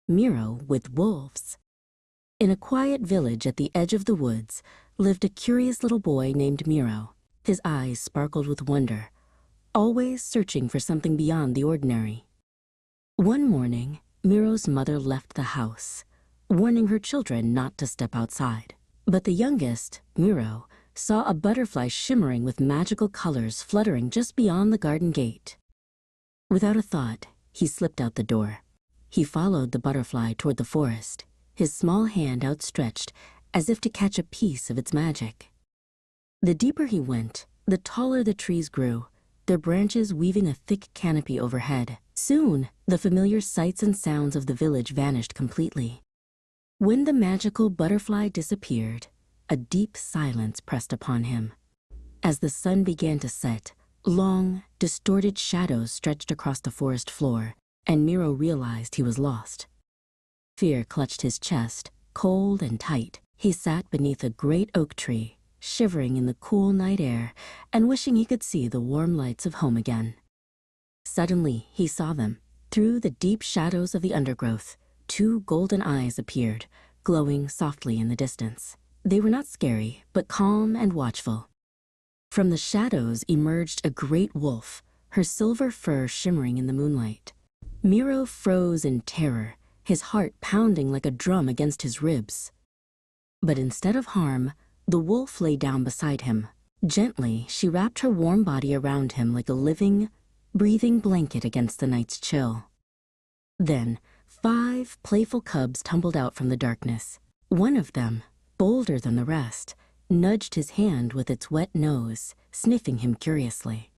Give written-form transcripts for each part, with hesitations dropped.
Miro with wolves. In a quiet village at the edge of the woods lived a curious little boy named Miro. His eyes sparkled with wonder, always searching for something beyond the ordinary. One morning, Miro's mother left the house, warning her children not to step outside. But the youngest, Miro, saw a butterfly shimmering with magical colors fluttering just beyond the garden gate. Without a thought, he slipped out the door. He followed the butterfly toward the forest, his small hand outstretched as if to catch a piece of its magic. The deeper he went, the taller the trees grew, their branches weaving a thick canopy overhead. Soon, the familiar sights and sounds of the village vanished completely. When the magical butterfly disappeared, a deep silence pressed upon him. As the sun began to set, long, distorted shadows stretched across the forest floor, and Miro realized he was lost. Fear clutched his chest, cold and tight. He sat beneath a great oak tree, shivering in the cool night air and wishing he could see the warm lights of home again. Suddenly, he saw them. Through the deep shadows of the undergrowth, two golden eyes appeared, glowing softly in the distance. They were not scary, but calm and watchful. From the shadows emerged a great wolf, her silver fur shimmering in the moonlight. Miro froze in terror, his heart pounding like a drum against his ribs. But instead of harm, the wolf lay down beside him. Gently, she wrapped her warm body around him like a living, breathing blanket against the night's chill. Then, 5 playful cubs tumbled out from the darkness. One of them, bolder than the rest, nudged his hand with its wet nose, sniffing him curiously.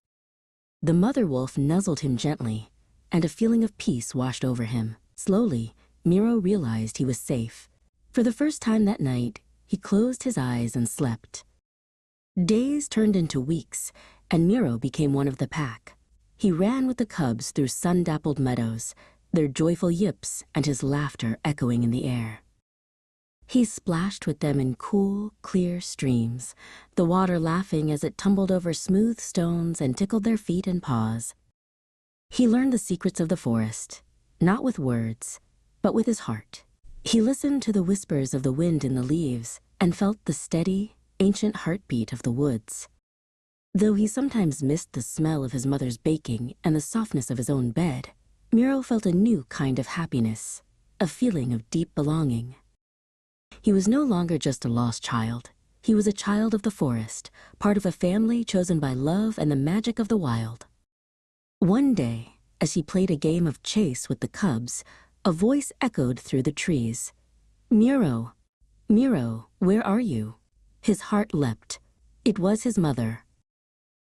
The mother wolf nuzzled him gently, and a feeling of peace washed over him. Slowly, Miro realized he was safe. For the first time that night, he closed his eyes and slept. Days turned into weeks, and Miro became one of the pack. He ran with the cubs through sun-dappled meadows, their joyful yips and his laughter echoing in the air. He splashed with them in cool, clear streams, the water laughing as it tumbled over smooth stones and tickled their feet and paws. He learned the secrets of the forest, not with words, but with his heart. He listened to the whispers of the wind in the leaves and felt the steady, ancient heartbeat of the woods. Though he sometimes missed the smell of his mother's baking and the softness of his own bed, Miro felt a new kind of happiness, a feeling of deep belonging. He was no longer just a lost child. He was a child of the forest, part of a family chosen by love and the magic of the wild. One day, as he played a game of chase with the cubs, a voice echoed through the trees. "Miro, Miro, where are you?" His heart leapt. It was his mother.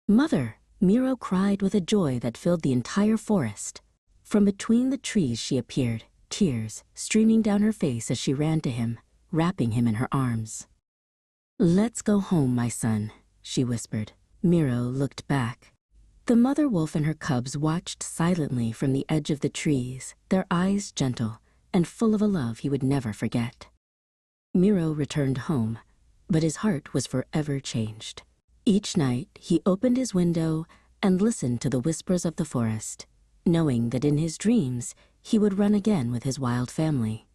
"Mother!" Miro cried with a joy that filled the entire forest. From between the trees she appeared, tears streaming down her face as she ran to him, wrapping him in her arms. "Let's go home, my son," she whispered. Miro looked back. The mother wolf and her cubs watched silently from the edge of the trees, their eyes gentle and full of a love he would never forget. Miro returned home, but his heart was forever changed. Each night he opened his window and listened to the whispers of the forest, knowing that in his dreams he would run again with his wild family.